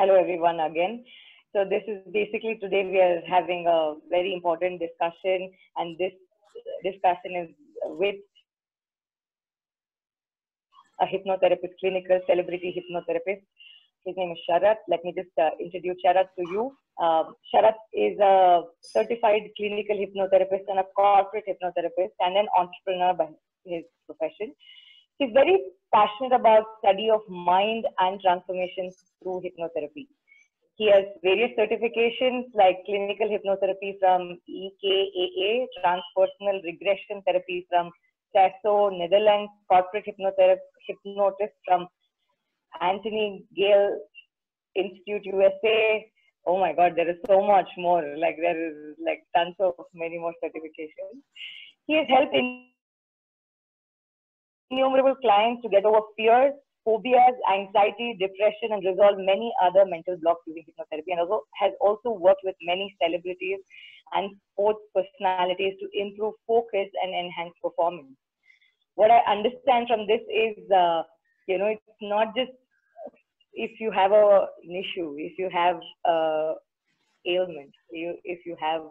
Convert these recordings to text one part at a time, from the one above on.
Hello everyone again. So this is basically today we are having a very important discussion, and this discussion is with a hypnotherapist, clinical celebrity hypnotherapist. His name is Sharat. Let me just introduce Sharat to you. Sharat is a certified clinical hypnotherapist and a corporate hypnotherapist and an entrepreneur by his profession. He's very passionate about study of mind and transformation through hypnotherapy. He has various certifications like clinical hypnotherapy from EKAA, transpersonal regression therapy from TASO, Netherlands, corporate hypnotist from Anthony Gale Institute, USA. Oh my God, there is so much more. Like there is like tons of many more certifications. He has helped innumerable clients to get over fears, phobias, anxiety, depression, and resolve many other mental blocks using hypnotherapy, and also has also worked with many celebrities and sports personalities to improve focus and enhance performance. What I understand from this is, it's not just if you have an issue, if you have ailment, if you have,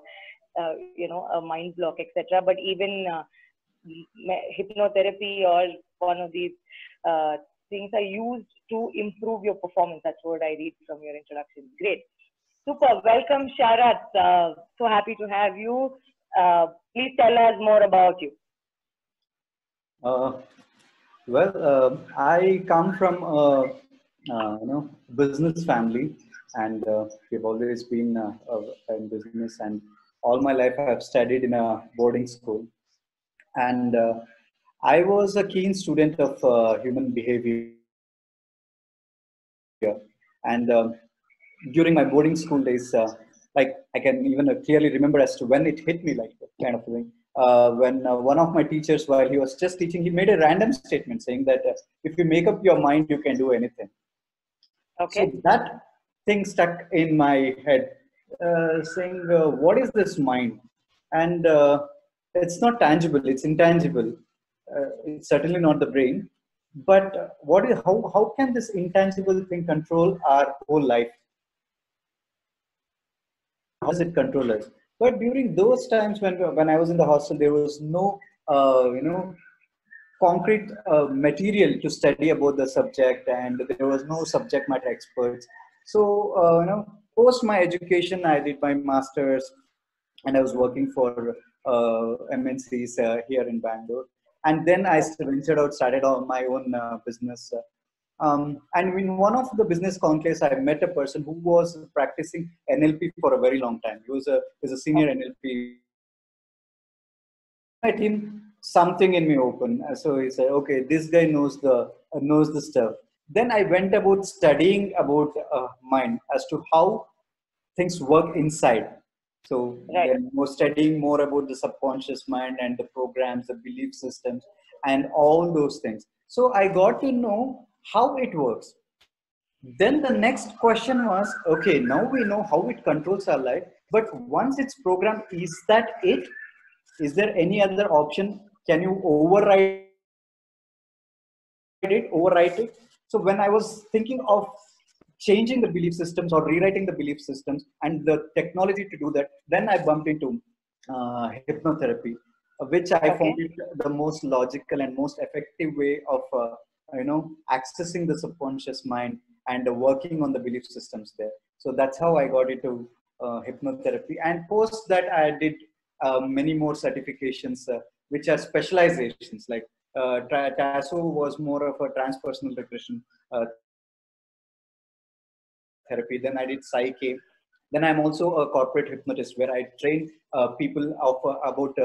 a mind block, etc. But even hypnotherapy or one of these things are used to improve your performance. That's what I read from your introduction. Great. Super. Welcome, Sharat. So happy to have you. Please tell us more about you. I come from business family, and we've always been in business, and all my life I have studied in a boarding school, and I was a keen student of human behavior, and during my boarding school days, like I can even clearly remember as to when it hit me, like kind of thing. When one of my teachers, while he was just teaching, he made a random statement saying that if you make up your mind, you can do anything. Okay. So that thing stuck in my head, saying, what is this mind? And it's not tangible, it's intangible. It's certainly not the brain. But how can this intangible thing control our whole life? How does it control us? But during those times when I was in the hostel, there was no, concrete material to study about the subject, and there was no subject matter experts. So, post my education, I did my master's, and I was working for MNCs here in Bangalore. And then I ventured out, started on my own business. And in one of the business conclaves, I met a person who was practicing NLP for a very long time. He was a senior NLP. Met him, something in me opened. So he said, "Okay, this guy knows the stuff." Then I went about studying about mind as to how things work inside. So Right. then more studying more about the subconscious mind and the programs, the belief systems, and all those things. So I got to know how it works. Then the next question was, okay, now we know how it controls our life, but once it's programmed, is that it? Is there any other option? Can you overwrite it? So when I was thinking of changing the belief systems or rewriting the belief systems and the technology to do that, then I bumped into hypnotherapy, which I found it the most logical and most effective way of accessing the subconscious mind and working on the belief systems there. So that's how I got into hypnotherapy. And post that, I did many more certifications, which are specializations. Like TASO was more of a transpersonal regression therapy. Then I did Psyche. Then I'm also a corporate hypnotist where I train people about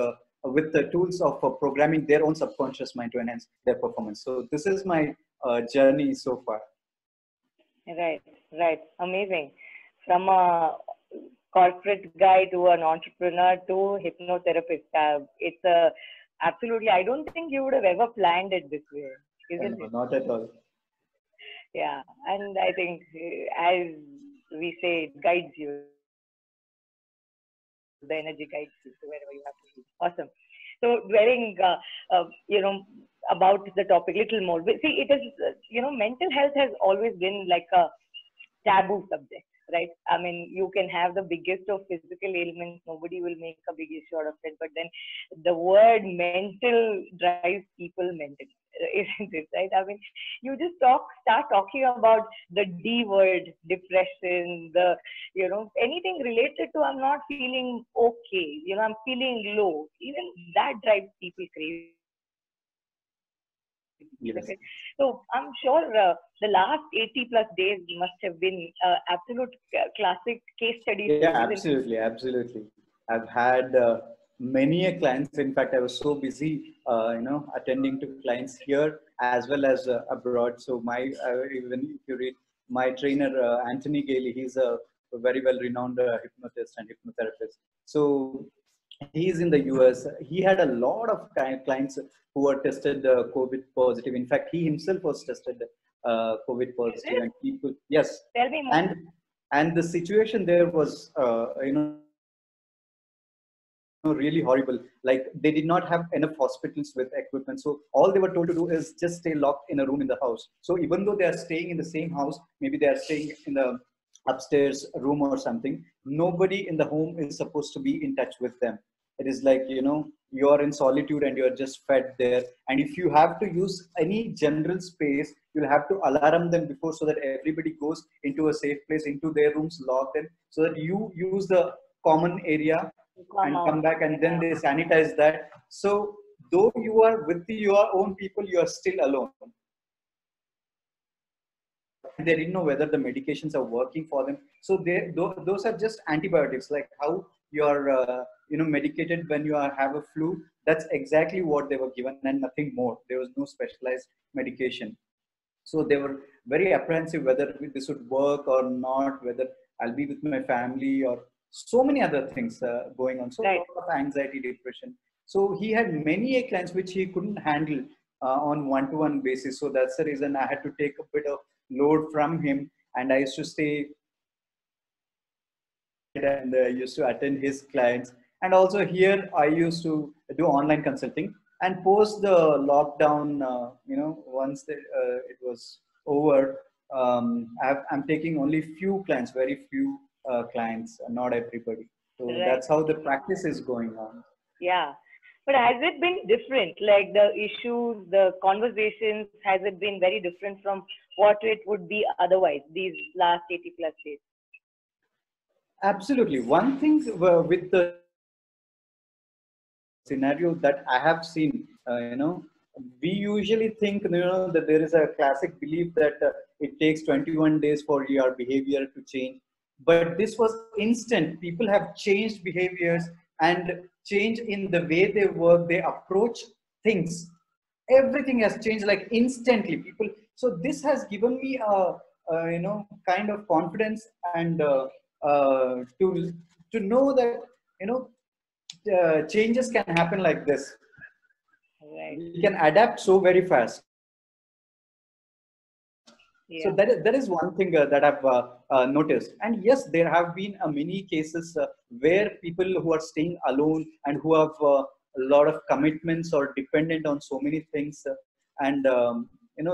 with the tools of programming their own subconscious mind to enhance their performance. So this is my journey so far. Right. Amazing. From a corporate guy to an entrepreneur to hypnotherapist. It's absolutely, I don't think you would have ever planned it this way, isn't it? Not at all. Yeah, and I think as we say, it guides you. The energy guides you to wherever you have to be. Awesome. So dwelling, about the topic a little more. See, it is, mental health has always been like a taboo subject, right? I mean, you can have the biggest of physical ailments, nobody will make a big issue out of it, but then the word mental drives people mental, isn't it, right? I mean, you just start talking about the D word, depression, anything related to I'm not feeling okay, I'm feeling low, even that drives people crazy. Yes. So I'm sure the last 80 plus days must have been absolute classic case studies. Yeah, absolutely, absolutely. I've had many a clients. In fact, I was so busy, attending to clients here as well as abroad. So even if you read my trainer, Anthony Gailey, he's a very well renowned hypnotist and hypnotherapist. So he's in the US. He had a lot of clients who were tested COVID positive. In fact, he himself was tested COVID positive, and people, yes, Tell me more. And the situation there was, really horrible. Like they did not have enough hospitals with equipment, so all they were told to do is just stay locked in a room in the house. So even though they are staying in the same house, maybe they are staying in the upstairs room or something, nobody in the home is supposed to be in touch with them. It is like, you're in solitude and you're just fed there. And if you have to use any general space, you'll have to alarm them before, so that everybody goes into a safe place, into their rooms, lock them, so that you use the common area and come back, and then they sanitize that. So though you are with your own people, you are still alone. They didn't know whether the medications are working for them. So those are just antibiotics, like how you're medicated when you have a flu. That's exactly what they were given, and nothing more. There was no specialized medication. So they were very apprehensive whether this would work or not, whether I'll be with my family, or so many other things going on. So Right. a lot of anxiety, depression. So he had many clients which he couldn't handle on one-to-one basis. So that's the reason I had to take a bit of load from him, and I used to stay and used to attend his clients. And also here I used to do online consulting. And post the lockdown, once it was over, I'm taking only few clients, very few clients, not everybody. So Right. that's how the practice is going on. Yeah. But has it been different? Like the issues, the conversations, has it been very different from what it would be otherwise these last 80 plus days? Absolutely. One thing with the scenario that I have seen, we usually think, that there is a classic belief that it takes 21 days for your behavior to change. But this was instant. People have changed behaviors and change in the way they work, they approach things. Everything has changed like instantly. People. So this has given me kind of confidence and to know that changes can happen like this. Right. We can adapt so very fast. Yeah. So that is one thing that I've noticed. And yes, there have been many cases where people who are staying alone and who have a lot of commitments or dependent on so many things, and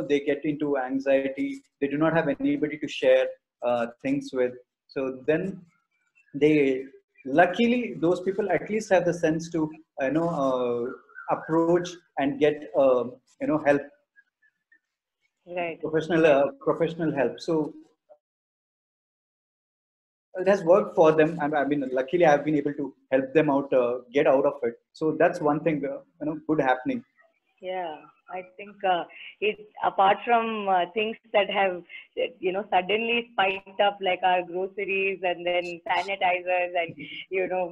they get into anxiety. They do not have anybody to share things with. So then they, luckily, those people at least have the sense to approach and get help, Right. professional help. So it has worked for them. I mean, luckily I've been able to help them out, get out of it. So that's one thing good happening. Yeah, I think it, apart from things that have, suddenly spiked up, like our groceries and then sanitizers and,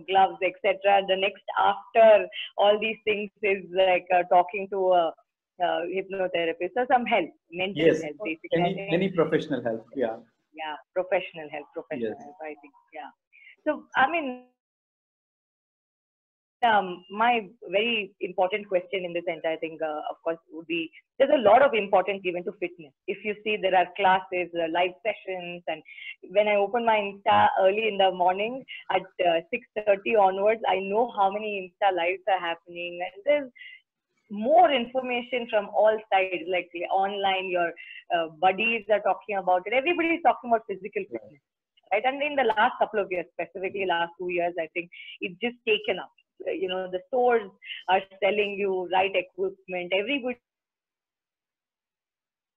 gloves, etc. The next after all these things is like talking to a hypnotherapist or some help, mental Yes, help, basically. any professional help. Yeah. Yeah, professional help, Yes. I think. Yeah. So, I mean, my very important question in this entire thing, of course, would be, there's a lot of importance given to fitness. If you see, there are classes, live sessions, and when I open my Insta early in the morning at 6:30 onwards, I know how many Insta lives are happening, and there's more information from all sides, like online, your buddies are talking about it. Everybody is talking about physical fitness, right? And in the last couple of years, specifically last 2 years, I think it's just taken up. The stores are selling you right equipment. Everybody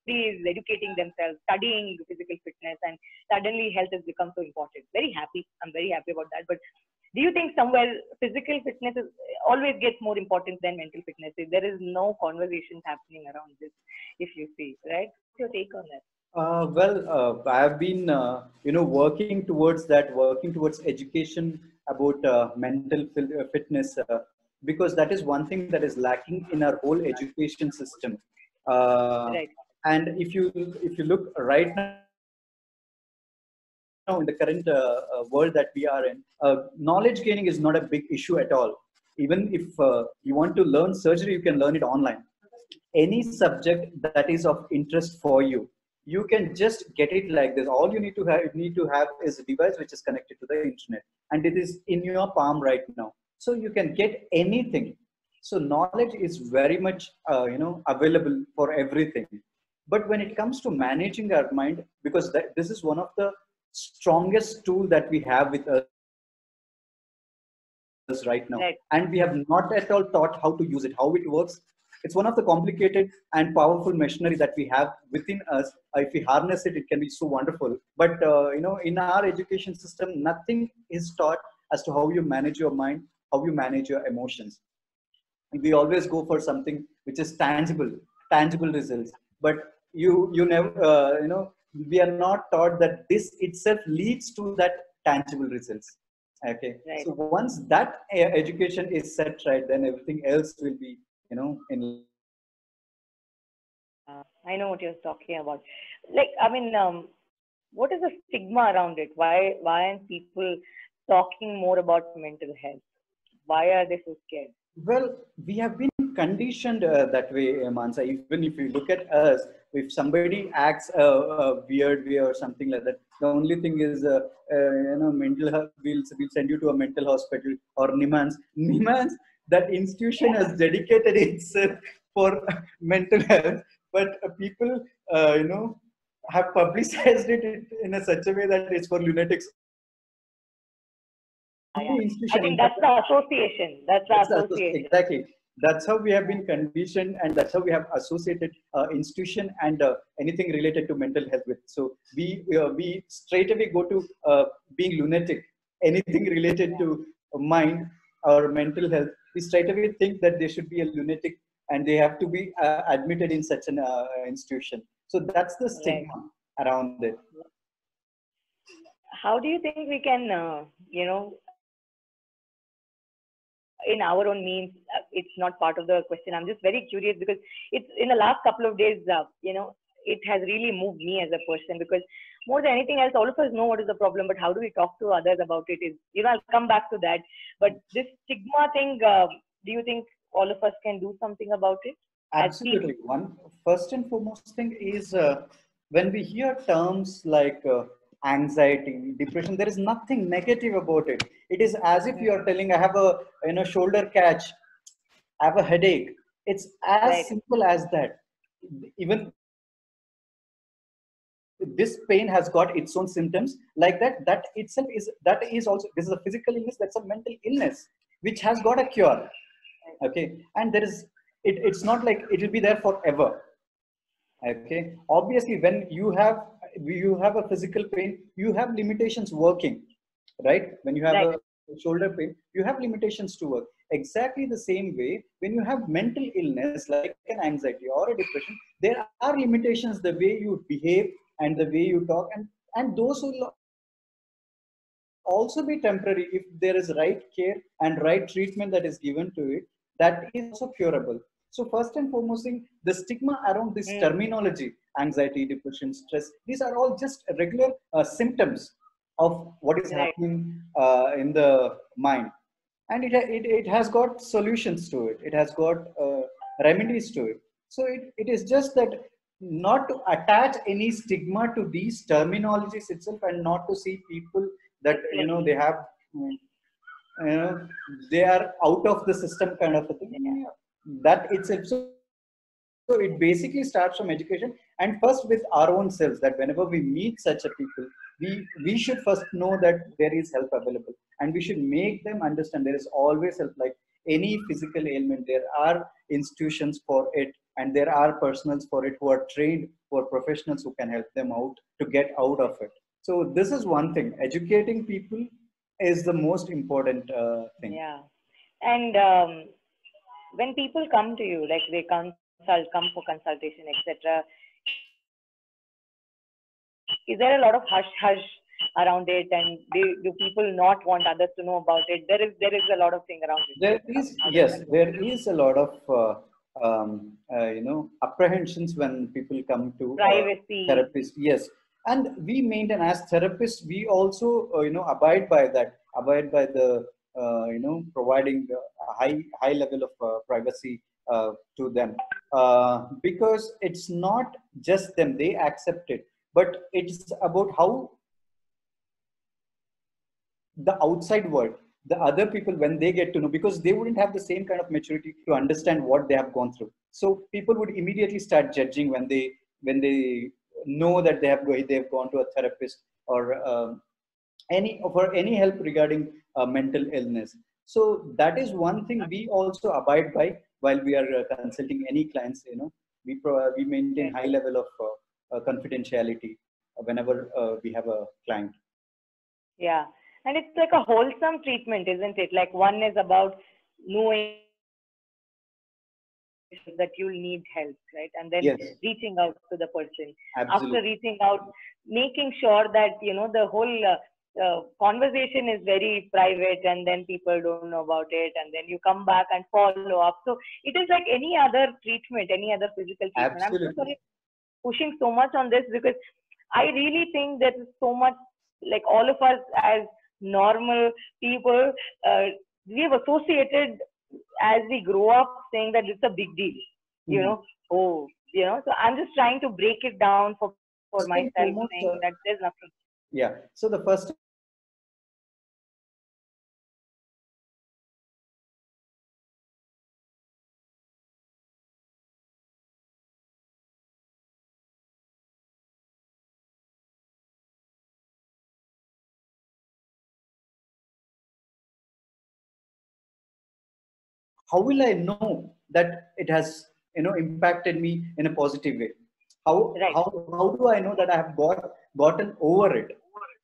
is educating themselves, studying physical fitness, and suddenly health has become so important. Very happy. I'm very happy about that. But do you think somewhere physical fitness always gets more importance than mental fitness? There is no conversations happening around this, if you see, right? What's your take on that? I have been, working towards that, working towards education about mental fitness, because that is one thing that is lacking in our whole education system. Uh, Right. and if you look right now in the current world that we are in, knowledge gaining is not a big issue at all. Even if you want to learn surgery, you can learn it online. Any subject that is of interest for you, you can just get it like this. All you need to have is a device which is connected to the internet, and it is in your palm right now. So you can get anything. So knowledge is very much available for everything. But when it comes to managing our mind, because this is one of the strongest tool that we have with us right now, Right. and we have not at all taught how to use it, how it works. It's one of the complicated and powerful machinery that we have within us. If we harness it, it can be so wonderful. But in our education system, nothing is taught as to how you manage your mind, how you manage your emotions. We always go for something which is tangible results. But you never, we are not taught that this itself leads to that tangible results. Okay. Right. So once that education is set right, then everything else will be, in. I know what you're talking about. Like, I mean, what is the stigma around it? Why aren't people talking more about mental health? Why are they so scared? Well, we have been conditioned that way, Mansa. Even if you look at us, if somebody acts a weird way or something like that, the only thing is, mental health. We'll send you to a mental hospital or Nimans. Nimans, that institution has dedicated itself for mental health, but people, have publicized it in a such a way that it's for lunatics. Yeah. I Institution, in think fact, that's the association. That's the association. exactly. That's how we have been conditioned, and that's how we have associated institution and anything related to mental health with. So we straight away go to being lunatic. Anything related to mind or mental health, we straight away think that they should be a lunatic and they have to be admitted in such an institution. So that's the Right. stigma around it. How do you think we can, in our own means, it's not part of the question. I'm just very curious because it's in the last couple of days, it has really moved me as a person because more than anything else, all of us know what is the problem, but how do we talk to others about it is, I'll come back to that. But this stigma thing, do you think all of us can do something about it as people? Absolutely. One first and foremost thing is when we hear terms like anxiety, depression, there is nothing negative about it. It is as if you are telling, I have a shoulder catch, I have a headache. It's as Right. simple as that. Even this pain has got its own symptoms like that. That is also, this is a physical illness. That's a mental illness which has got a cure. Okay, and there is it's not like it will be there forever. Okay, obviously when you have a physical pain, you have limitations working, right? When you have Right. a shoulder pain, you have limitations to work. Exactly the same way, when you have mental illness like an anxiety or a depression, there are limitations the way you behave and the way you talk, and those will also be temporary if there is right care and right treatment that is given to it. That is also curable. So first and foremost thing, the stigma around this Mm. terminology, anxiety, depression, stress, these are all just regular symptoms of what is Right. happening in the mind. And it has got solutions to it, it has got remedies to it. So it is just that, not to attach any stigma to these terminologies itself, and not to see people that they Exactly. have, you know they are out of the system kind of a thing. Yeah. Yeah. that itself. So it basically starts from education and first with our own selves, that whenever we meet such a people, we should first know that there is help available, and we should make them understand there is always help. Like any physical ailment, there are institutions for it, and there are personals for it who are trained, who are professionals who can help them out to get out of it. So this is one thing. Educating people is the most important thing. Yeah. And when people come to you, like they come for consultation, etc., is there a lot of hush hush around it, and do people not want others to know about it? There is a lot of thing around it, There right? is, How does yes, that go? there is a lot of apprehensions when people come to Privacy, therapists. Yes, and we maintain as therapists, we also abide by the providing a high level of privacy to them, because it's not just them, they accept it, but it's about how the outside world, the other people, when they get to know, because they wouldn't have the same kind of maturity to understand what they have gone through. So people would immediately start judging when they know that they've gone to a therapist, or any for any help regarding mental illness. So that is one thing we also abide by while we are consulting any clients. We maintain right? high level of confidentiality whenever we have a client. Yeah, and it's like a wholesome treatment, isn't it? Like one is about knowing that you'll need help, right? And then Yes, reaching out to the person. After absolutely. reaching out, making sure that the whole conversation is very private, and then people don't know about it, and then you come back and follow up. So it is like any other treatment, any other physical treatment. I'm so Absolutely. sorry pushing so much on this, because I really think there is so much, like all of us as normal people, uh, we have associated as we grow up saying that it's a big deal, you Mhm. know. Oh, so I'm just trying to break it down for First myself, and foremost, saying that there's nothing. yeah. So the first how will I know that it has impacted me in a positive way? Right. How do I know that I have gotten over it?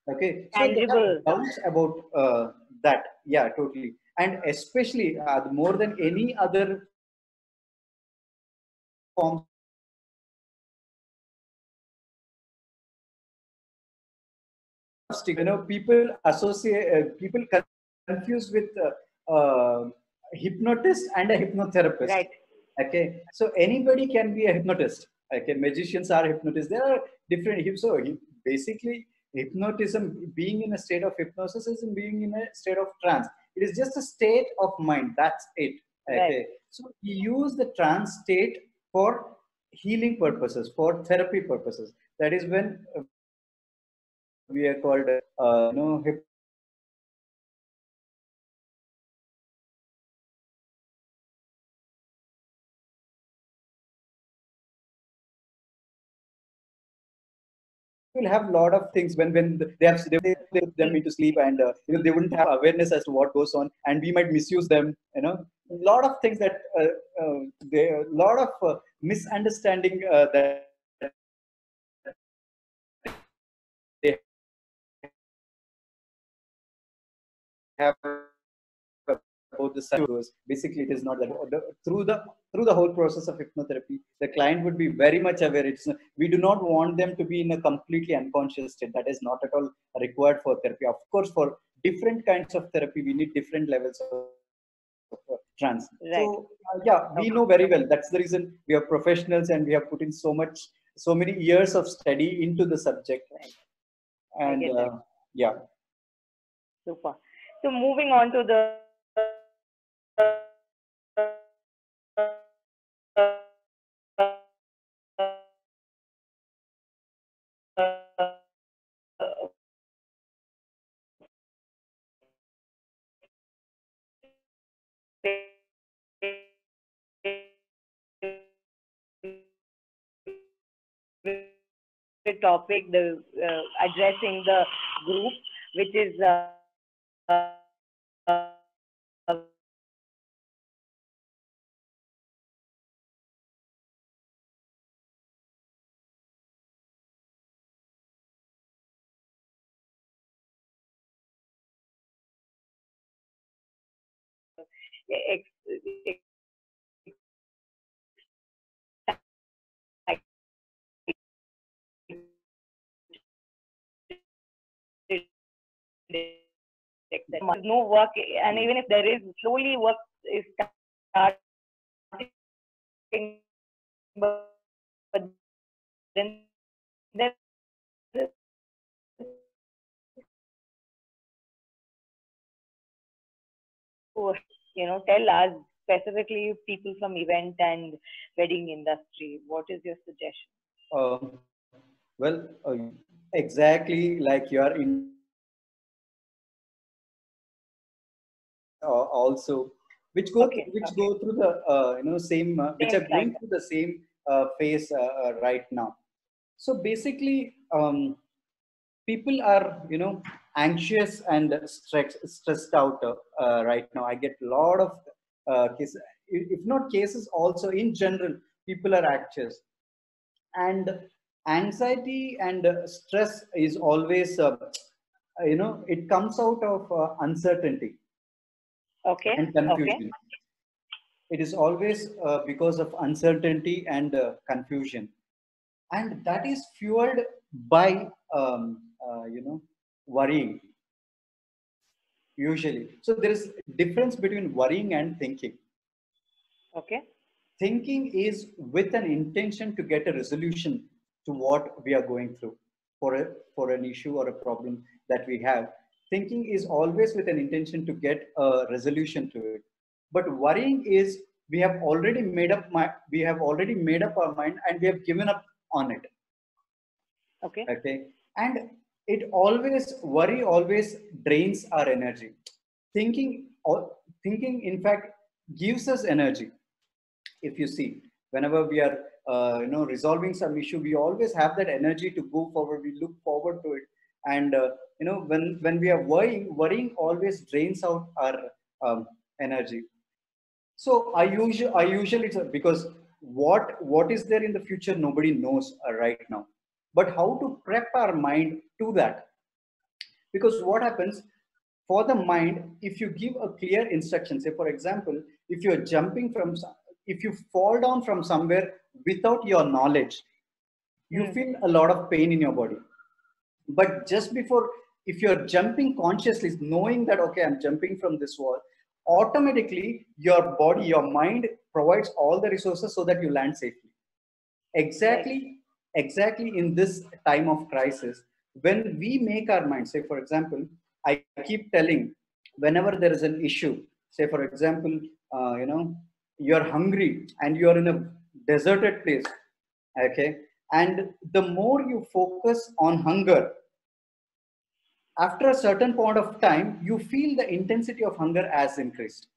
Okay, so there are Tangible. doubts about that. Yeah, totally, and especially more than any other forms of people associate people confuse with hypnotist and a hypnotherapist. Right. Okay, so anybody can be a hypnotist. Okay, magicians are hypnotists. There are different basically hypnotism, being in a state of hypnosis, is being in a state of trance. It is just a state of mind, that's it. Right. Okay, so we use the trance state for healing purposes, for therapy purposes. That is when we are called will have a lot of things when they put them into sleep, and they wouldn't have awareness as to what goes on, and we might misuse them. A lot of things that there a lot of misunderstanding that they have about the psychos. Basically, it is not that. Through the whole process of hypnotherapy, the client would be very much aware. We do not want them to be in a completely unconscious state. That is not at all required for therapy. Of course, for different kinds of therapy, we need different levels of trance. Right. So yeah, we Okay. know very well. That's the reason we are professionals, and we have put in so many years of study into the subject. Right. I And get that. yeah, Super. So moving on to the topic, the addressing the group, which is there's no work, and even if there is, slowly work is starting, but then there tell us specifically people from event and wedding industry, what is your suggestion? Well, exactly like you are in also, which go through the same which are going through the same phase right now. So basically, people are anxious and stressed out right now. I get a lot of cases, if not cases, also in general, people are anxious, and anxiety and stress is always it comes out of uncertainty and confusion. It is always because of uncertainty and confusion, and that is fueled by worrying usually. So there is difference between worrying and thinking. Thinking is with an intention to get a resolution to what we are going through, for an issue or a problem that we have. Thinking is always with an intention to get a resolution to it. But worrying is we have already made up our mind and we have given up on it. Okay. And worry always drains our energy. Thinking in fact gives us energy. If you see, whenever we are resolving some issue, we always have that energy to go forward. We look forward to it, and when we are worrying always drains out our energy. So I usually, because what is there in the future, nobody knows right now, but how to prep our mind to that. Because what happens for the mind, if you give a clear instruction, say for example, if you're if you fall down from somewhere without your knowledge, you feel a lot of pain in your body. But just before, if you're jumping consciously, knowing that, okay, I'm jumping from this wall, automatically your body, your mind provides all the resources so that you land safely. Exactly in this time of crisis, when we make our mind, say for example, I keep telling, whenever there is an issue, say for example, you're hungry and you're in a deserted place, okay, and the more you focus on hunger, after a certain point of time, you feel the intensity of hunger has increased.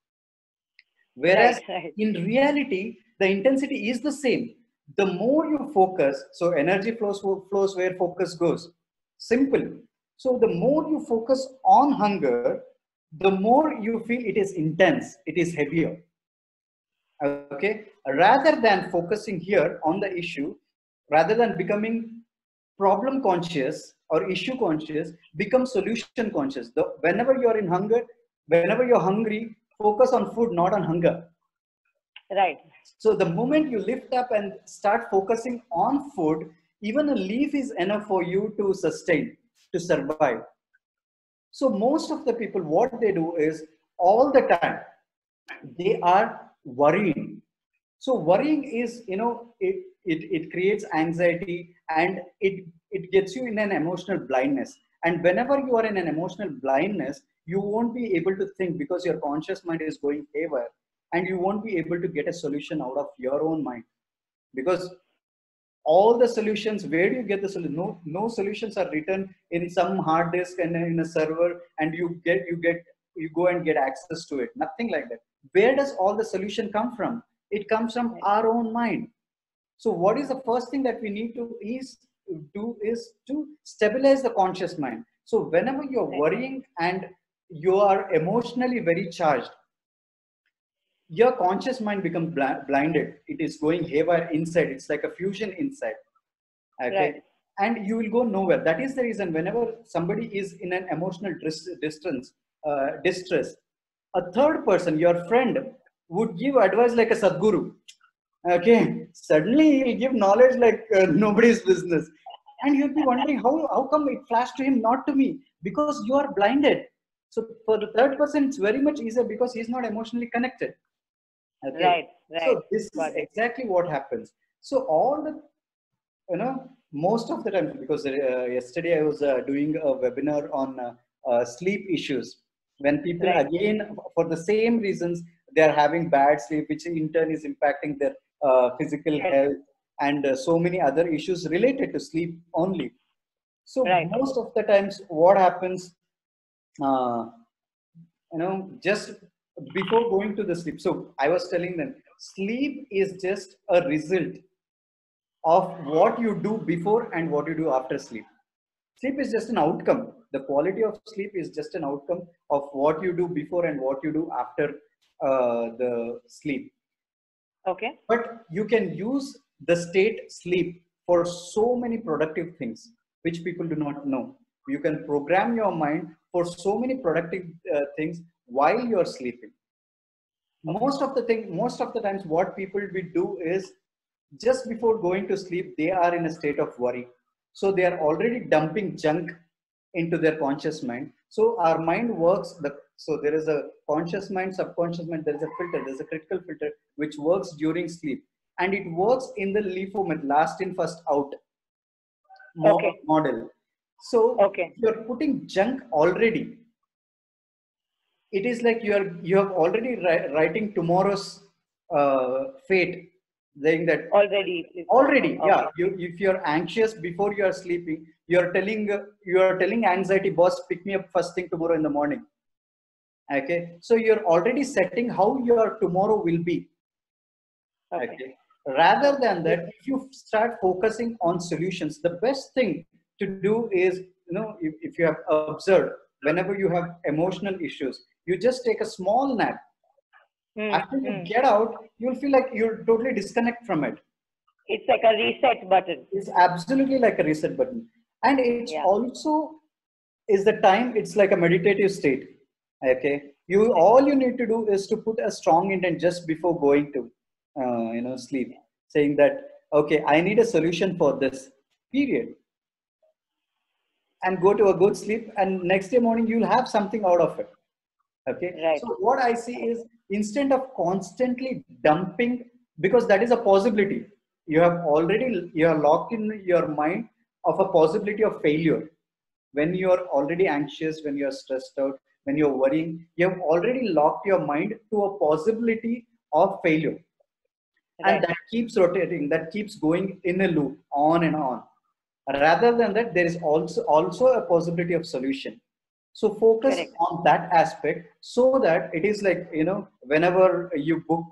Whereas in reality, the intensity is the same. The more you focus, so energy flows where focus goes. Simple. So the more you focus on hunger, the more you feel it is intense, it is heavier. Okay. Rather than focusing here on the issue, rather than becoming problem conscious or issue conscious, become solution conscious. Whenever you're in hunger, whenever you're hungry, focus on food, not on hunger. Right. So the moment you lift up and start focusing on food, even a leaf is enough for you to sustain, to survive. So most of the people, what they do is, all the time, they are worrying. So worrying is, it creates anxiety, and it gets you in an emotional blindness. And whenever you are in an emotional blindness, you won't be able to think, because your conscious mind is going haywire, and you won't be able to get a solution out of your own mind. Because all the solutions, where do you get the solution? No solutions are written in some hard disk and in a server, and you go and get access to it. Nothing like that. Where does all the solution come from? It comes from our own mind. So what is the first thing that we need to is do is to stabilize the conscious mind. So whenever you're worrying and you are emotionally very charged, your conscious mind becomes blinded. It is going haywire inside. It's like a fusion inside. Okay. Right. And you will go nowhere. That is the reason whenever somebody is in an emotional distress, a third person, your friend, would give advice like a Sadguru. Okay. Suddenly he'll give knowledge like nobody's business. And you'll be wondering how come it flashed to him, not to me? Because you are blinded. So for the third person, it's very much easier because he's not emotionally connected. Okay. Right. Right. So this is Got it. exactly what happens. So all the, most of the time, because yesterday I was doing a webinar on sleep issues. When people, Right. again, for the same reasons, they are having bad sleep, which in turn is impacting their physical Yes. health, and so many other issues related to sleep only. So Right. most of the times what happens, uh, just before going to the sleep. So I was telling them, sleep is just a result of what you do before and what you do after sleep. Sleep is just an outcome. The quality of sleep is just an outcome of what you do before and what you do after the sleep. Okay. But you can use the state sleep for so many productive things, which people do not know. You can program your mind for so many productive things while you're sleeping. Most of the times what people will do is, just before going to sleep, they are in a state of worry. So they are already dumping junk into their conscious mind. So our mind works, so there is a conscious mind, subconscious mind, there is a filter, there's a critical filter which works during sleep. And it works in the LIFO method, last in, first out Okay. model. So Okay. you're putting junk already. It is like you have already writing tomorrow's fate, saying that Already. already, yeah. Okay. If you're anxious before you are sleeping, you're telling anxiety, boss, pick me up first thing tomorrow in the morning. Okay, so you're already setting how your tomorrow will be. Okay. Rather than that, if you start focusing on solutions, the best thing to do is, if you have observed, whenever you have emotional issues, you just take a small nap. After you get out, you'll feel like you'll totally disconnect from it. It's like a reset button. It's absolutely like a reset button. And it's also is the time, it's like a meditative state. Okay. All you need to do is to put a strong intent just before going to sleep, saying that, okay, I need a solution for this period, and go to a good sleep, and next day morning you'll have something out of it. Okay. Right. So what I see is, instead of constantly dumping, because that is a possibility, you are locked in your mind of a possibility of failure. When you are already anxious, when you are stressed out, when you're worrying, you have already locked your mind to a possibility of failure. Right. And that keeps rotating, that keeps going in a loop, on and on. Rather than that, there is also a possibility of solution. So focus Correct. on that aspect, so that it is like, whenever you book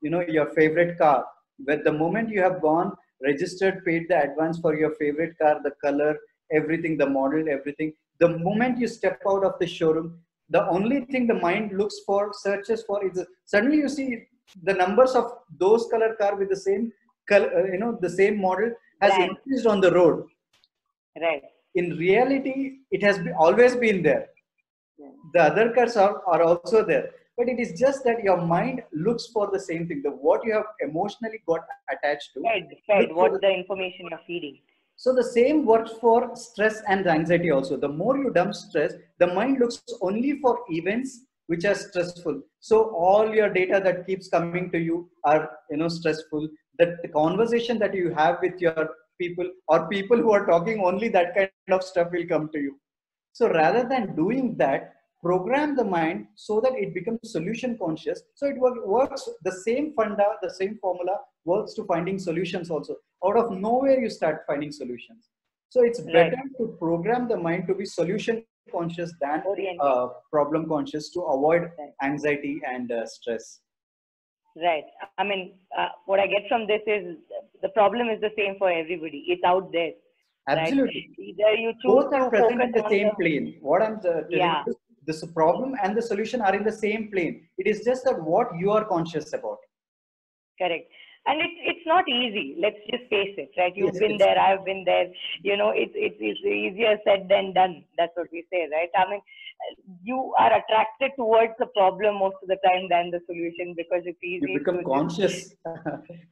your favorite car, with the moment you have gone, registered, paid the advance for your favorite car, the color, everything, the model, everything, the moment you step out of the showroom, the only thing the mind looks for, searches for, is suddenly you see the numbers of those color car with the same color, the same model has increased on the road. Right. In reality, it has always been there. The other cars are also there, but it is just that your mind looks for the same thing, the what you have emotionally got attached to. Fed what the information you're feeding. So the same works for stress and anxiety also. The more you dump stress, the mind looks only for events which are stressful. So all your data that keeps coming to you are stressful. That the conversation that you have with your people, or people who are talking only that kind of stuff, will come to you. So rather than doing that, program the mind so that it becomes solution conscious. So it works, the same the same formula works to finding solutions also. Out of nowhere, you start finding solutions. So it's better to program the mind to be solution conscious than problem conscious, to avoid anxiety and stress. Right. I mean, what I get from this is the problem is the same for everybody. It's out there, right? Absolutely. Either you choose Both are to present focus in the on the, same plane. What I'm telling yeah, you is this problem and the solution are in the same plane. It is just that what you are conscious about. correct. And it's not easy. Let's just face it, right? You've Yes, been it's there, I've been there. You know, it's easier said than done. That's what we say, right? I mean, you are attracted towards the problem most of the time than the solution because it's you easy to become just, conscious.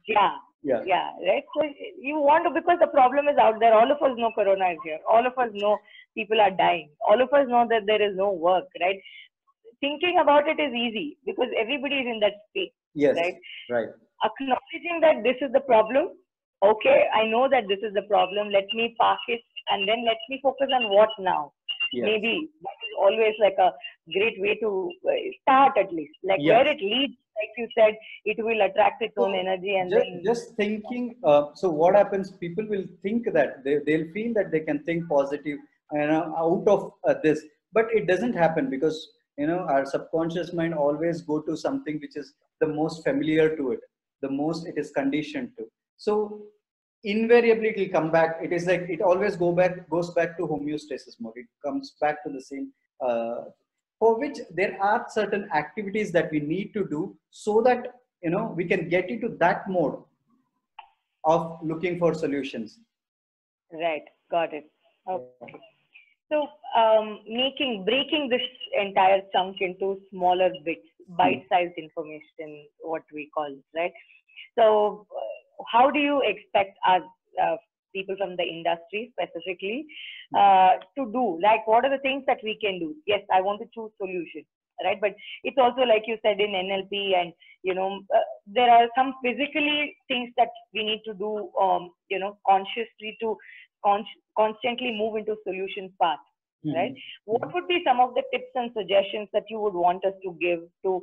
yeah, Yeah. yeah, right. So you want to, because the problem is out there. All of us know Corona is here. All of us know people are dying. All of us know that there is no work, right? Thinking about it is easy because everybody is in that space, Yes. right? Right. Acknowledging that this is the problem. Okay, I know that this is the problem. Let me park it and then let me focus on what now. Yes. Maybe that is always like a great way to start, at least. Like where Yes. it leads, like you said, it will attract its own energy and then. Just thinking. So what happens? People will think that they'll feel that they can think positive, out of this, but it doesn't happen because our subconscious mind always go to something which is the most familiar to it, the most it is conditioned to. So invariably it will come back. It is like it always goes back to homeostasis mode. It comes back to the same. For which there are certain activities that we need to do so that we can get into that mode of looking for solutions. Right, got it. Okay. So, breaking this entire chunk into smaller bits, bite-sized information, what we call, right? So, how do you expect us, people from the industry specifically, to do? Like, what are the things that we can do? Yes, I want to choose solutions, right? But it's also like you said in NLP, and there are some physically things that we need to do, consciously to constantly move into solution path, right? What would be some of the tips and suggestions that you would want us to give to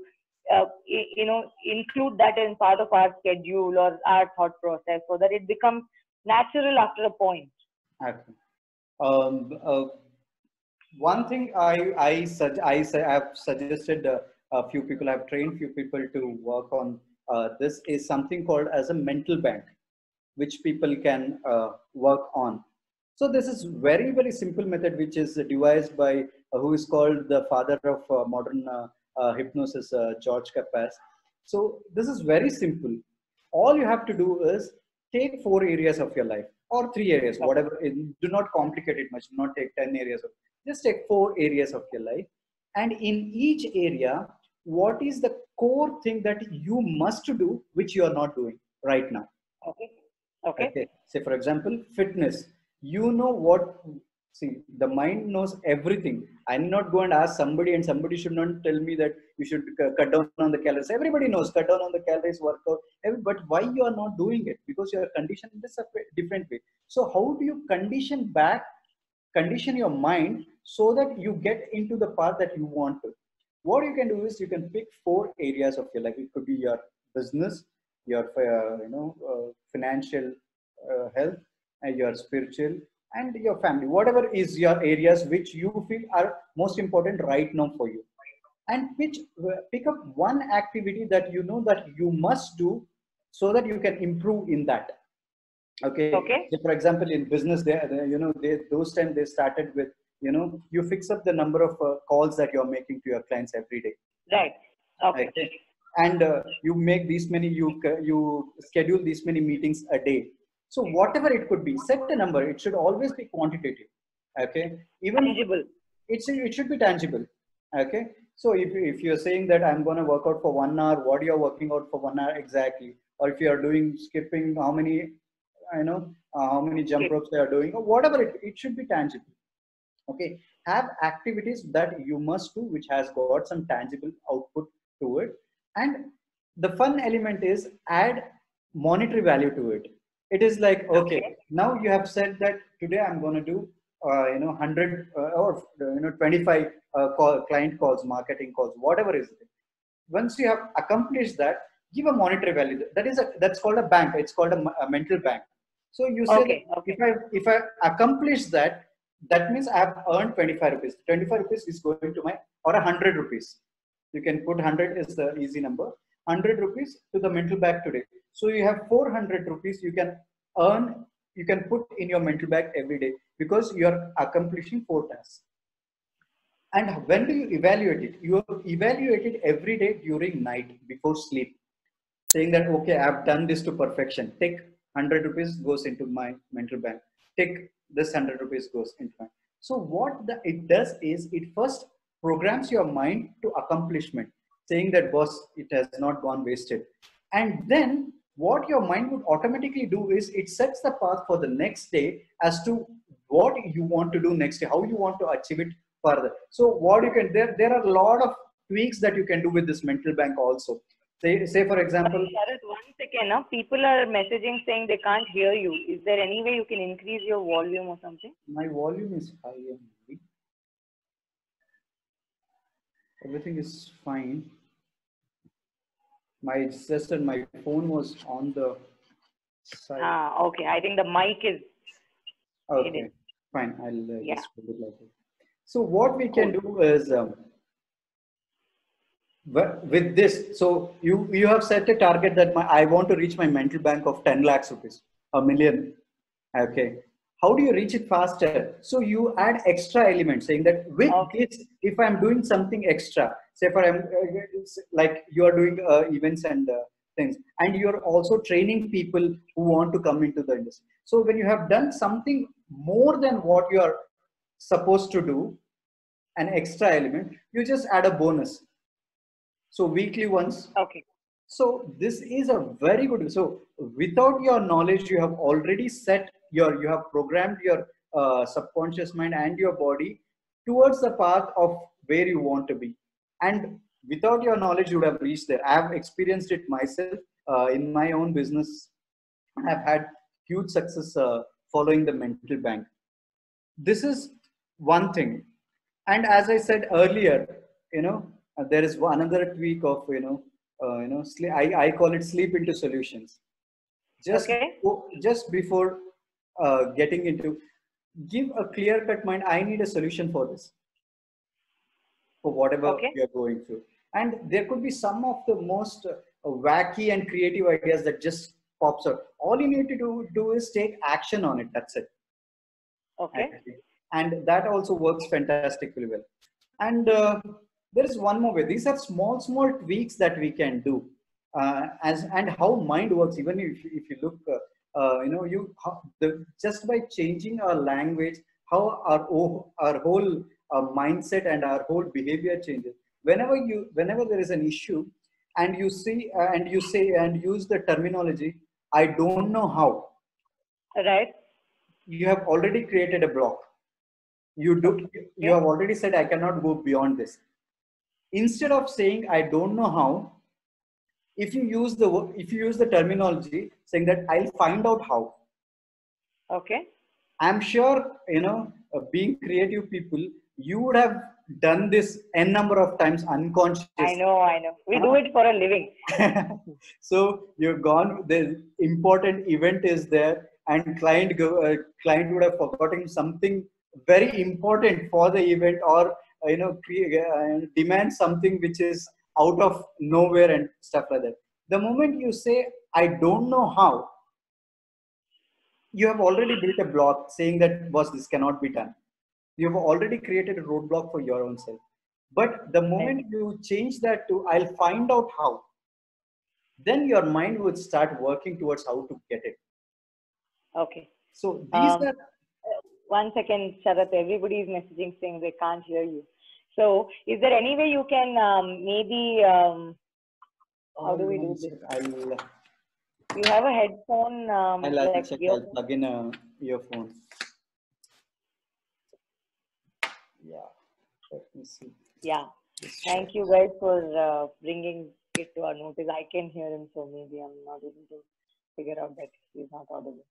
include that in part of our schedule or our thought process so that it becomes natural after a point? Okay. One thing I've suggested a few people, I've trained few people to work on this is something called as a mental bank, which people can work on. So this is very, very simple method, which is devised by who is called the father of modern hypnosis, George Capaz. So this is very simple. All you have to do is take 4 areas of your life or 3 areas, whatever. Do not complicate it much. Do not take 10 areas. Just take 4 areas of your life. And in each area, what is the core thing that you must do, which you are not doing right now? Okay. Say, for example, fitness. See, the mind knows everything. I'm not going to ask somebody, and somebody should not tell me that you should cut down on the calories. Everybody knows, cut down on the calories, work out. But why you are not doing it? Because you are conditioned in a different way. So how do you condition your mind so that you get into the path that you want to? What you can do is you can pick 4 areas of your life. It could be your business, your financial health, and your spiritual, and your family. Whatever is your areas which you feel are most important right now for you, and pick up one activity that you know that you must do so that you can improve in that. Okay. So for example, in business, those times they started with you fix up the number of calls that you're making to your clients every day. Right. Okay. And you make these many, you schedule these many meetings a day. So whatever it could be, set a number. It should always be quantitative. Okay. Even tangible. It should be tangible. Okay. So if you're saying that I'm going to work out for 1 hour, what you're working out for 1 hour exactly, or if you are doing skipping, how many jump ropes they are doing, or whatever, it should be tangible. Okay. Have activities that you must do, which has got some tangible output to it. And the fun element is add monetary value to it. It is like, okay, now you have said that today I'm going to do 100 or 25 client calls, marketing calls, whatever is it. Once you have accomplished that, give a monetary value. That's called a bank. It's called a mental bank. So you say if I accomplish that, that means I have earned 25 rupees. 25 rupees is going to or 100 rupees. You can put 100 is the easy number. 100 rupees to the mental bag today. So you have 400 rupees you can earn, you can put in your mental bag every day because you're accomplishing 4 tasks. And when do you evaluate it? You evaluate it every day during night before sleep, saying that, okay, I've done this to perfection. Take 100 rupees goes into my mental bank. Take this 100 rupees goes into my. So it does is it first programs your mind to accomplishment, saying that, boss, it has not gone wasted. And then what your mind would automatically do is it sets the path for the next day as to what you want to do next day, how you want to achieve it further. So what you can, there are a lot of tweaks that you can do with this mental bank also. Say for example, Sharat, 1 second. Now, people are messaging saying they can't hear you. Is there any way you can increase your volume or something? my volume is high and everything is fine. It's just that my phone was on the side. Okay. I think the mic is Okay, hidden. fine. I'll Yeah. just put it like that. So what we can do is with this. So you have set a target that I want to reach my mental bank of 10 lakhs rupees, a million. Okay. How do you reach it faster? So you add extra elements, saying that with this, if I'm doing something extra, say for like you are doing events and things, and you're also training people who want to come into the industry. So when you have done something more than what you are supposed to do, an extra element, you just add a bonus. So weekly once. Okay. So this is a very good. So without your knowledge, you have already you have programmed your subconscious mind and your body towards the path of where you want to be. And without your knowledge, you would have reached there. I have experienced it myself in my own business. I've had huge success following the mental bank. This is one thing. And as I said earlier, there is another tweak of sleep, I call it sleep into solutions. Just before getting into, give a clear cut mind. I need a solution for this, for whatever we are going through. And there could be some of the most wacky and creative ideas that just pops up. All you need to do is take action on it. That's it. Okay. And that also works fantastically well. And there is one more way. These are small tweaks that we can do, and how mind works. Even if you look, just by changing our language, how our whole mindset and our whole behavior changes. Whenever there is an issue, and you see and you say and use the terminology, I don't know how. Right. You have already created a block. You have already said, I cannot go beyond this. Instead of saying, I don't know how, if you use the terminology saying that I'll find out how. Okay. I'm sure, being creative people, you would have done this n number of times unconsciously. I know. We do it for a living. So you're gone. The important event is there, and client would have forgotten something very important for the event, or demand something which is out of nowhere and stuff like that. The moment you say, I don't know how, you have already built a block saying that, boss, this cannot be done. You have already created a roadblock for your own self. But the moment you change that to, I'll find out how, then your mind would start working towards how to get it. Okay. So these are. 1 second, Sharat. Everybody is messaging saying they can't hear you. So is there any way you can maybe, how do we do this? You have a headphone. I'll plug in a earphone. Yeah. Let me see. Yeah. Thank you guys for bringing it to our notice. I can hear him, so maybe I'm not able to figure out that he's not audible.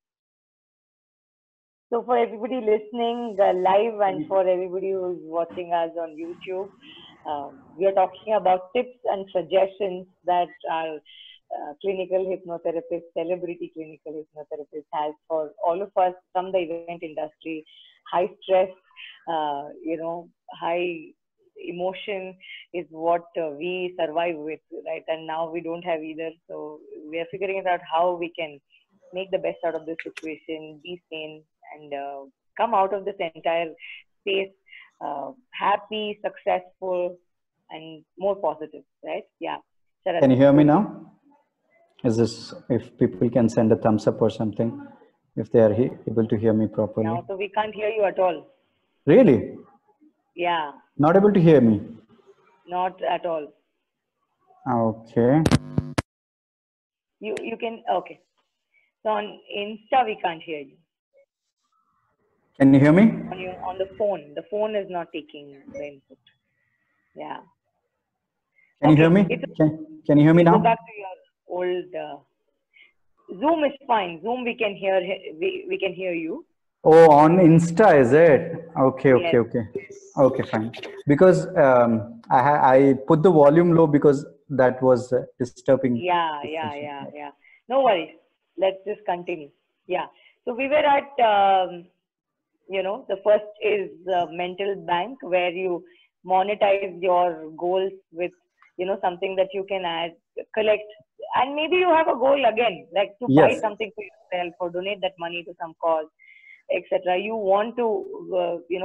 So for everybody listening live and for everybody who's watching us on YouTube, we are talking about tips and suggestions that our clinical hypnotherapist, celebrity clinical hypnotherapist has for all of us from the event industry, high stress, high emotion is what we survive with, right? And now we don't have either. So we are figuring out how we can make the best out of this situation, be sane, and come out of this entire space happy, successful, and more positive, right? Yeah. Sharat. Can you hear me now? Is this, if people can send a thumbs up or something, if they are able to hear me properly? Now, so we can't hear you at all. Really? Yeah. Not able to hear me? Not at all. Okay. You can, okay. So on Insta, we can't hear you. Can you hear me? On the phone is not taking the input. Yeah. Can you hear me? Can you hear me now? Go back to your old. Zoom is fine. Zoom we can hear. We can hear you. Oh, on Insta, is it? Okay, okay, Yes. okay. Okay, fine. Because I put the volume low because that was disturbing. Yeah. No worries. Let's just continue. Yeah. So we were at, the first is mental bank, where you monetize your goals with, something that you can add, collect, and maybe you have a goal again, like to buy Yes. something for yourself or donate that money to some cause, etc. You want to,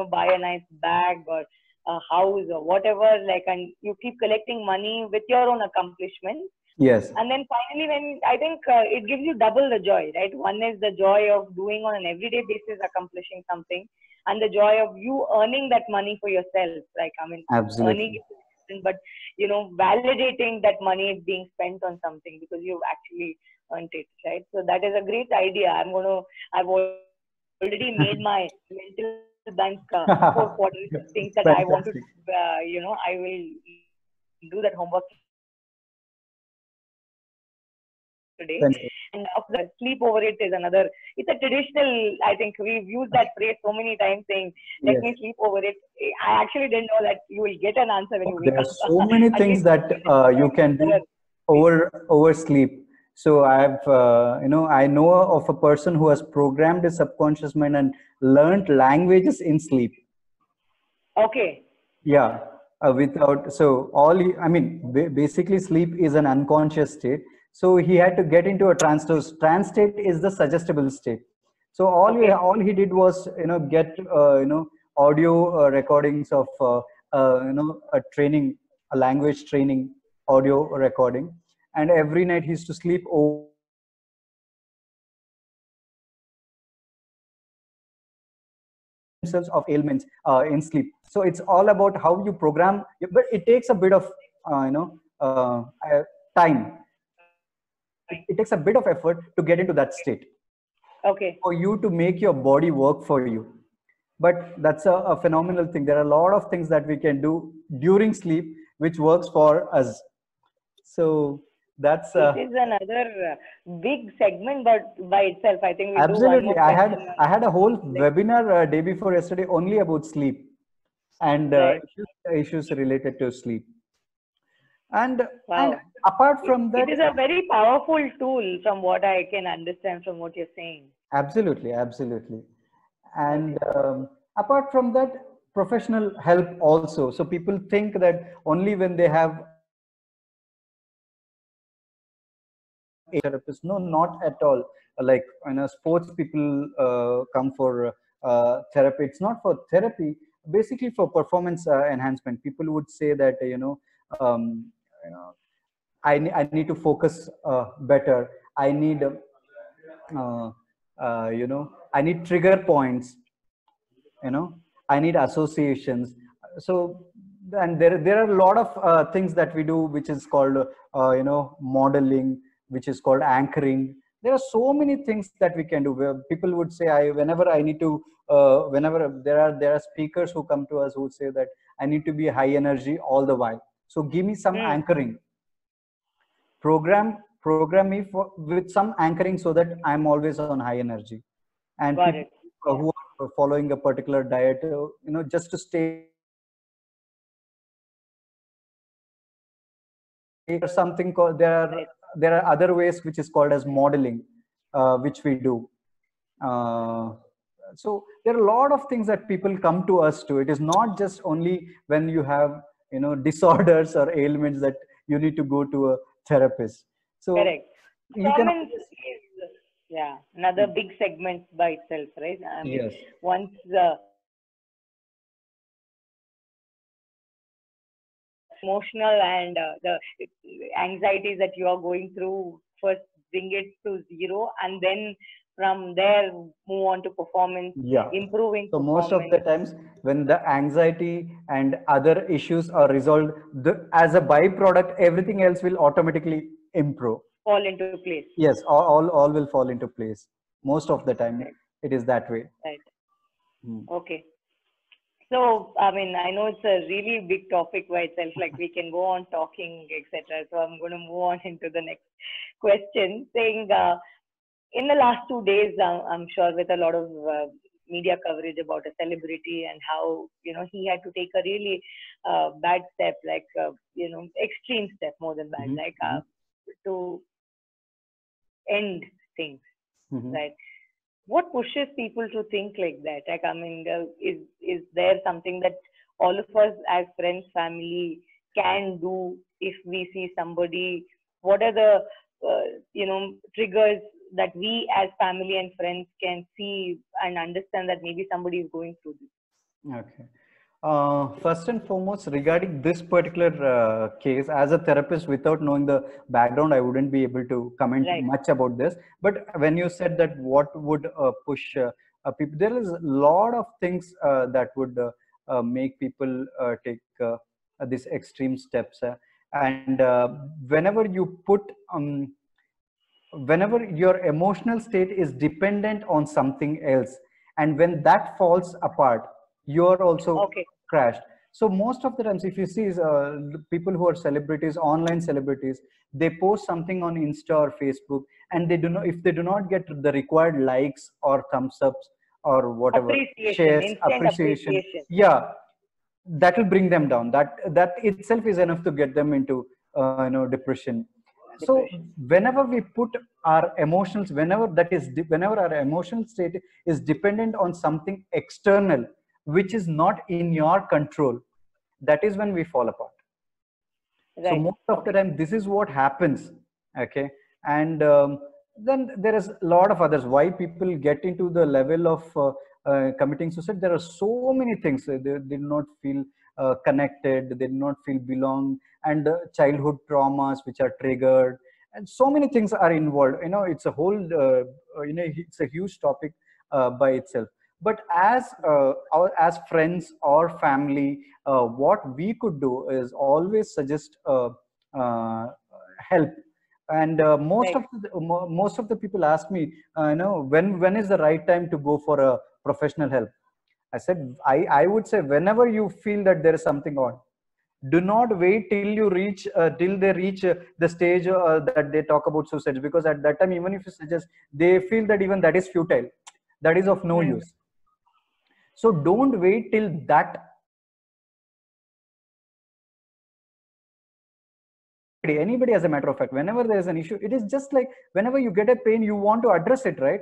buy a nice bag or a house or whatever, like, and you keep collecting money with your own accomplishments. Yes. And then finally, when I think it gives you double the joy, right? One is the joy of doing on an everyday basis, accomplishing something, and the joy of you earning that money for yourself. Like, I mean, earning Absolutely. it, but validating that money is being spent on something because you've actually earned it, right? So that is a great idea. I've already made my mental bank 4 quarters of things that I want to, Fantastic. I will do that homework today. Fantastic. And of the sleep over it is another. It's a traditional. I think we've used that phrase so many times, saying "let Yes. me sleep over it." I actually didn't know that you will get an answer when you wake There are up. so many At things least that you can do oversleep. So I know of a person who has programmed his subconscious mind and learned languages in sleep. Okay. Yeah, without, so I mean, basically sleep is an unconscious state. So he had to get into a trance state. Trance state is the suggestible state. So Okay. all he did was, get, audio recordings of, a training, a language training audio recording. And every night he used to sleep over themselves of ailments in sleep. So it's all about how you program, but it takes a bit of time. It takes a bit of effort to get into that state Okay. for you to make your body work for you. But that's a phenomenal thing. There are a lot of things that we can do during sleep which works for us. So that's It is another big segment, but by itself, I think we'll do one absolutely. more session. I had a whole Like, webinar day before yesterday only about sleep and right. issues related to sleep. And Wow. apart from It that, is a very powerful tool, from what I can understand from what you're saying. absolutely, absolutely. And Okay. apart from that, professional help also. So people think that only when they have a therapist. No, not at all. Like, sports people come for therapy. It's not for therapy. Basically, for performance enhancement. People would say that um, you know I need to focus better. I need I need trigger points. I need associations. So, and there are a lot of things that we do which is called modeling, which is called anchoring. There are so many things that we can do where people would say, whenever I need to whenever there are speakers who come to us who would say that I need to be high energy all the while, so give me some anchoring. Program me with some anchoring so that I'm always on high energy. And Got people it. Yeah. who are following a particular diet, just to stay something called, Right. there are other ways which is called as modeling, which we do. Uh, So there are a lot of things that people come to us to. It is not just only when you have, disorders or ailments that you need to go to a therapist. So Correct. you can Performance always, is, yeah, another big segment by itself, right? I mean, yes. once emotional and the anxieties that you are going through, first bring it to zero, and then from there move on to performance, Yeah. improving So most of the performance, times when the anxiety and other issues are resolved, as a byproduct, everything else will automatically improve. fall into place. Yes, all will fall into place. Most of the time, Right. it is that way. Right. Hmm. Okay. So, I mean, I know it's a really big topic by itself, like we can go on talking, etc. So I'm going to move on into the next question, saying in the last 2 days, I'm sure with a lot of media coverage about a celebrity and how, he had to take a really bad step, like, extreme step more than bad, Mhm, like mhm, to end things, mhm. right? What pushes people to think like that? Like, I mean, is there something that all of us as friends, family can do if we see somebody? What are the triggers that we as family and friends can see and understand that maybe somebody is going through this? Okay. First and foremost, regarding this particular case, as a therapist, without knowing the background, I wouldn't be able to comment Right. much about this. But when you said that what would push people, there is a lot of things that would make people take these extreme steps. And whenever you put whenever your emotional state is dependent on something else, and when that falls apart, you're also Okay. crashed. So most of the times if you see people who are celebrities, online celebrities, they post something on Insta or Facebook, and they do not, if they do not get the required likes or thumbs ups or whatever Appreciation, shares, instant appreciation, appreciation, yeah, that will bring them down. That itself is enough to get them into depression. So depression. whenever we put our emotions, whenever our emotional state is dependent on something external which is not in your control, that is when we fall apart. So Right. most of the Okay. time this is what happens. Okay. And then there is a lot of others why people get into the level of committing suicide. There are so many things. They do not feel connected, they do not feel belong, and childhood traumas which are triggered, and so many things are involved. It's a whole it's a huge topic by itself. But as friends or family, what we could do is always suggest uh, help. And Right. most of the people ask me, when is the right time to go for a professional help. I said, I would say whenever you feel that there is something on. Do not wait till they reach the stage that they talk about suicides, because at that time, even if you suggest, they feel that even that is futile, that is of no Hmm. use. So don't wait till that. Anybody, as a matter of fact, whenever there is an issue, it is just like whenever you get a pain, you want to address it, right?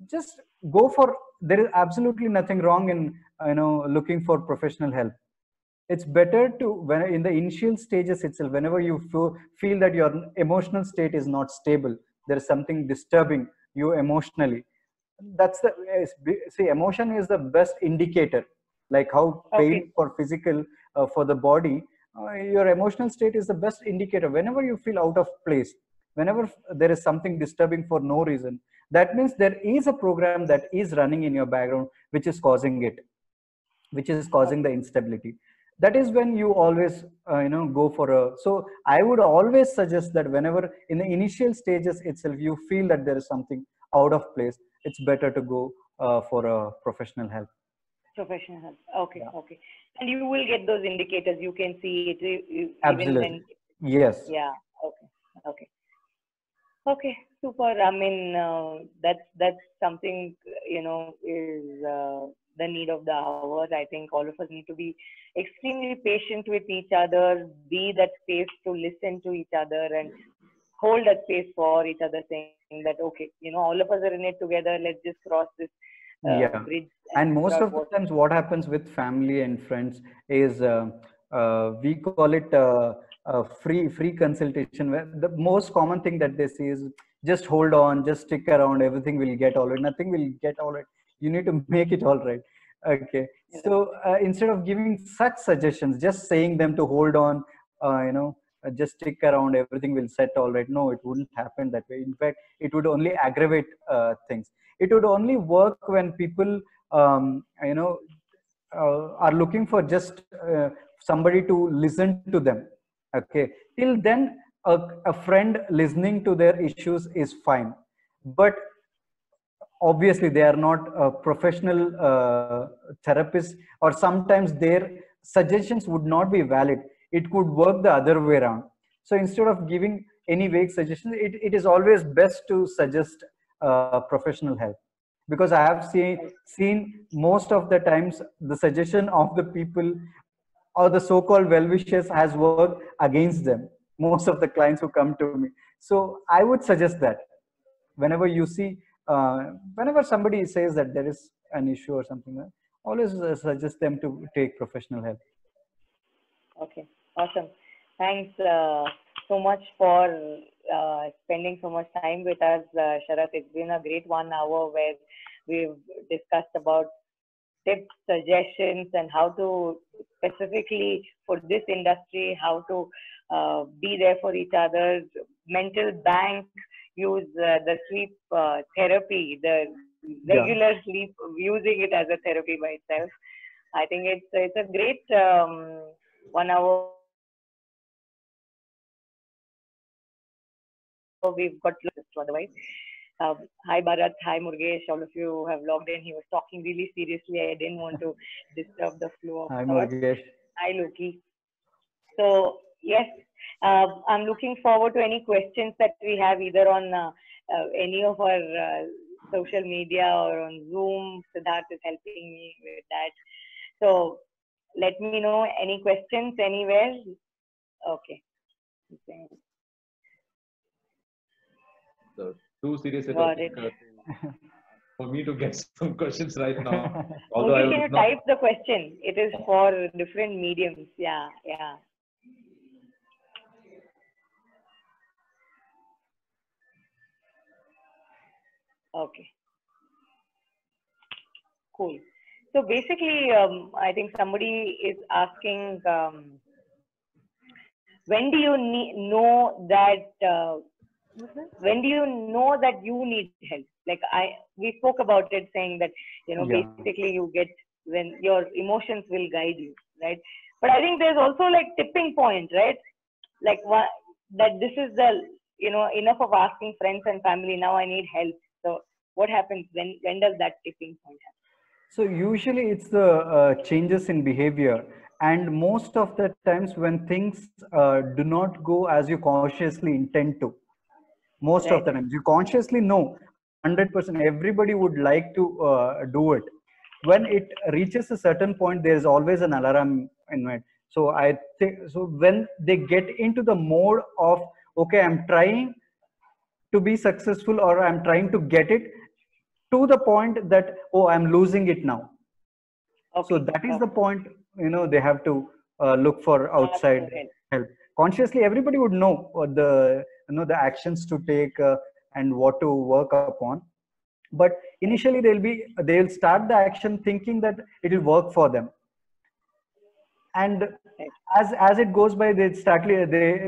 Just go for. There is absolutely nothing wrong in looking for professional help. It's better to, when in the initial stages itself, whenever you feel that your emotional state is not stable, there is something disturbing you emotionally. That's the see, emotion is the best indicator. Like how Okay. pain for physical, for the body, your emotional state is the best indicator. Whenever you feel out of place, whenever there is something disturbing for no reason, that means there is a program that is running in your background which is causing it, which is causing the Okay. instability. That is when you always go for a. So I would always suggest that whenever in the initial stages itself you feel that there is something out of place, it's better to go for a professional help. Professional help. Okay. Yeah, Okay. And you will get those indicators. You can see it even absolutely. when. Yes. Yeah. Okay. Okay. Okay. Super. I mean, that's something is the need of the hour. I think all of us need to be extremely patient with each other. Be that space to listen to each other and hold that space for each other, saying that okay, all of us are in it together. Let's just cross this Yeah. bridge and And figure most out of the what. times, what happens with family and friends is we call it free consultation. Where the most common thing that they say is just hold on, just stick around, everything will get all right. Nothing will get all right. You need to make it all right. Okay. So instead of giving such suggestions, just saying them to hold on, just stick around, everything will set all right. No, it wouldn't happen that way. In fact, it would only aggravate things. It would only work when people are looking for just somebody to listen to them. Okay, till then a friend listening to their issues is fine, but obviously they are not a professional therapists, or sometimes their suggestions would not be valid. It could work the other way around. So instead of giving any vague suggestions, it is always best to suggest professional help, because I have seen most of the times the suggestion of the people or the so-called well-wishers has worked against them, most of the clients who come to me. So I would suggest that whenever you see whenever somebody says that there is an issue or something, always suggest them to take professional help. Okay, awesome. Thanks so much for spending so much time with us, Sharath. It's been a great 1 hour where we've discussed about tips, suggestions, and how to specifically for this industry, how to be there for each other. Mental bank, use the sleep therapy, the Yeah. regular sleep, using it as a therapy by itself. I think it's a great 1 hour. We've got otherwise. Hi Bharat, hi Murgesh, all of you have logged in. He was talking really seriously. I didn't want to disturb the flow of Hi thoughts. Murgesh. Hi Loki. So yes, I'm looking forward to any questions that we have either on any of our social media or on Zoom. Siddharth is helping me with that. So let me know any questions anywhere. Okay. So too serious a Got topic it. for me to get some questions right now. Although Mukesh, I can would you not. type the question? It is for different mediums. Yeah, yeah. Okay, cool. So basically, I think somebody is asking, when do you know that? When do you know that you need help? Like we spoke about it, saying that Yeah. basically you get when your emotions will guide you, right? But I think there's also like tipping point, right? Like what that this is the enough of asking friends and family. Now I need help. So what happens when does that tipping point happen? So usually it's the changes in behavior, and most of the times when things do not go as you consciously intend to, most of Right. the times you consciously know 100% everybody would like to do it. When it reaches a certain point, there is always an alarm in it. So I think, so when they get into the mode of, okay, I'm trying to be successful, or I'm trying to get it to the point that, oh, I'm losing it now. So Okay. that is the Okay. point, they have to look for Ask outside for help. help. Consciously everybody would know the actions to take and what to work upon. But initially they'll start the action thinking that it will work for them, and Right. as it goes by, they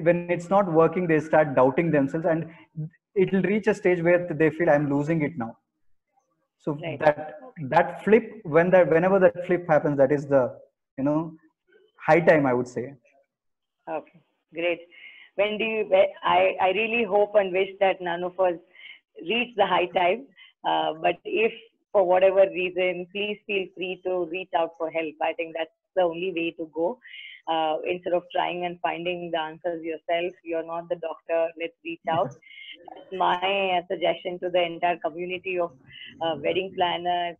when it's not working, they start doubting themselves, and it will reach a stage where they feel, I'm losing it now. So Right. that flip, whenever that flip happens, that is the you know high time, I would say. Okay. Great. When do you? I really hope and wish that none of us reach the high time. But if for whatever reason, please feel free to reach out for help. I think that's the only way to go. Instead of trying and finding the answers yourself, you're not the doctor. Let's reach out. That's my suggestion to the entire community of wedding planners,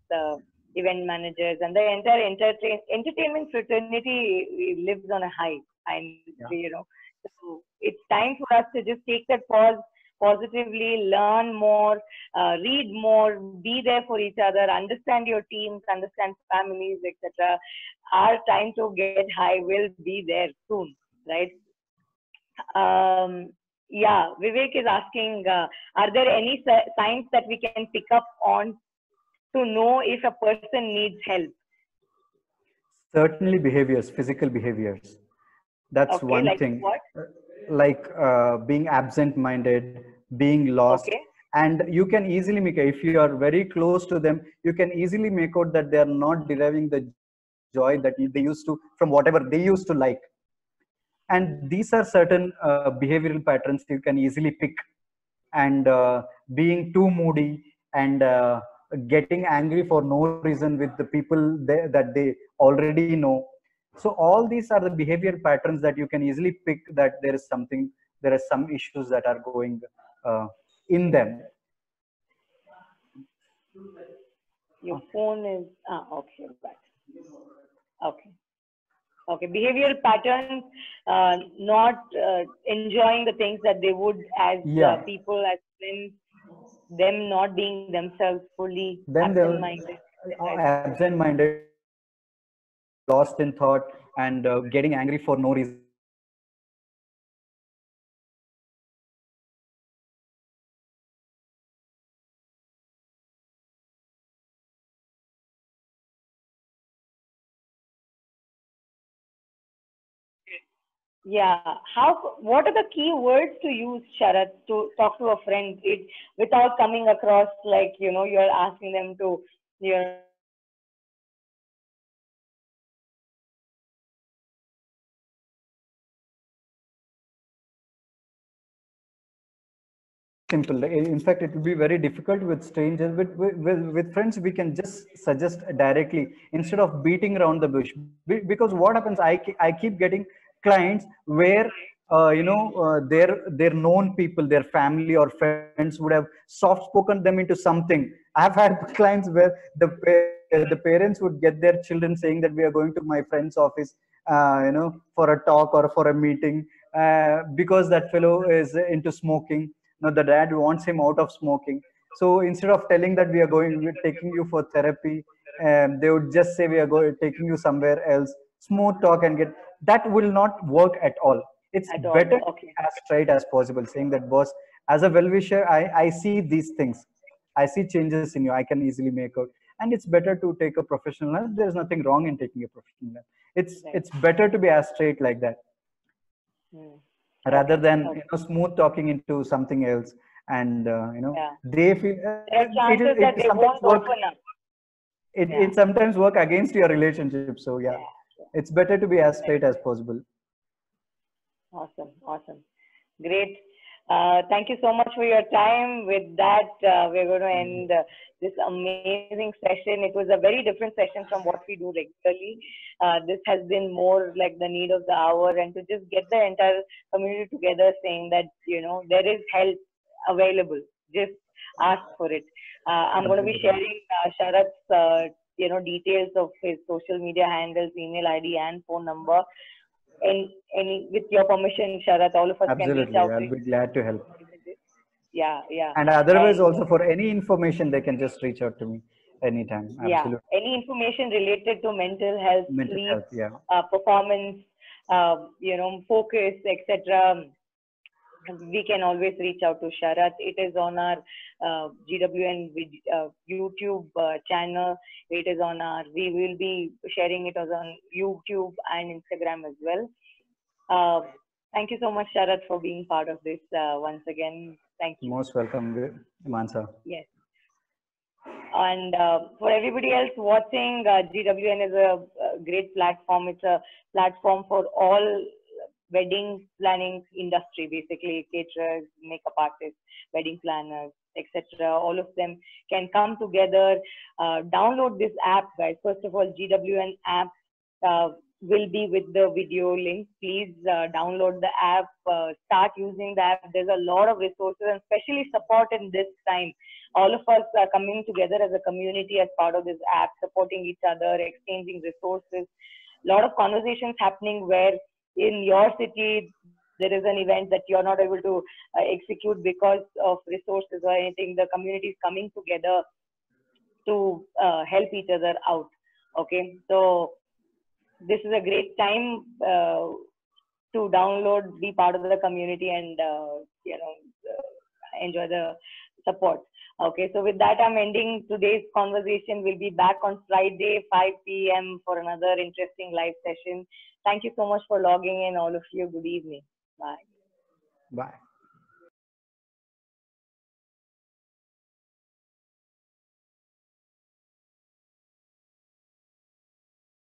event managers, and the entire entertainment fraternity lives on a high. And Yeah. so it's time for us to just take that pause positively, learn more, read more, be there for each other, understand your teams, understand families, etc. Our time to get high will be there soon, right? Yeah, Vivek is asking, are there any signs that we can pick up on to know if a person needs help? Certainly behaviors, physical behaviors. That's Okay, one like thing. what? Like being absent-minded, being lost, Okay, and you can easily make, if you are very close to them, you can easily make out that they are not deriving the joy that they used to from whatever they used to like. And these are certain behavioral patterns you can easily pick. And being too moody, and getting angry for no reason with the people that they already know. So all these are the behavior patterns that you can easily pick, that there is something, there are some issues that are going in them. your phone is, okay, but, okay. Okay, behavioral patterns, not enjoying the things that they would as Yeah, people, as friends, them not being themselves fully then they'll absent-minded, etc., etc. absent-minded, lost in thought, and getting angry for no reason. Yeah. How? What are the key words to use, Sharat, to talk to a friend without coming across like you're asking them to you know Simple. In fact, it will be very difficult with strangers. With friends, we can just suggest directly instead of beating around the bush. Because what happens, I keep getting clients where their known people, their family or friends would have soft spoken them into something. I've had clients where the parents would get their children saying that we are going to my friend's office, for a talk or for a meeting, because that fellow is into smoking. No, the dad wants him out of smoking. So instead of telling that we're taking you for therapy, they would just say we are going taking you somewhere else. Smooth talk and get that will not work at all. It's at all. better to be Okay. as straight as possible, saying that boss, as a well-wisher, I see these things. I see changes in you. I can easily make out. And it's better to take a professional help. There's nothing wrong in taking a professional help. Right. It's better to be as straight like that, Hmm. rather Okay. than Okay. smooth talking into something else. And Yeah. they feel There are chances it that they sometimes won't work. open up. Yeah. It sometimes work against your relationship. So yeah, Yeah. it's better to be as Right. straight as possible. Awesome. Awesome. Great. Thank you so much for your time. With that, we're going to end this amazing session. It was a very different session from what we do regularly. This has been more like the need of the hour, and to just get the entire community together saying that, there is help available. Just ask for it. I'm going to be Absolutely. sharing Sharat's, details of his social media handles, email ID, and phone number. With your permission, Sharat, all of us can reach Absolutely, out to I'll you. be glad to help. Yeah, yeah. And otherwise, And also for any information, they can just reach out to me anytime. yeah, Absolutely. any information related to mental health, Mental sleep, health, yeah. performance, focus, etc., we can always reach out to Sharat. It is on our GWN YouTube channel. It is on we will be sharing it as on YouTube and Instagram as well. Uh, Thank you so much, Sharat, for being part of this once again. Thank you. Most welcome, Mansa. Yes. And for everybody else watching, GWN is a great platform. It's a platform for all wedding planning industry, basically caterers, makeup artists, wedding planners, etc. All of them can come together. Download this app, guys. First of all, GWN app uh, will be with the video link. Please download the app, start using the app. There's a lot of resources, and especially support in this time. All of us are coming together as a community as part of this app, supporting each other, exchanging resources. A lot of conversations happening where in your city there is an event that you're not able to execute because of resources or anything, the community is coming together to help each other out. Okay, so this is a great time to download, be part of the community, and enjoy the support. Okay, so with that, I'm ending today's conversation. We'll be back on Friday, 5 p.m. for another interesting live session. Thank you so much for logging in, all of you. Good evening. Bye. Bye.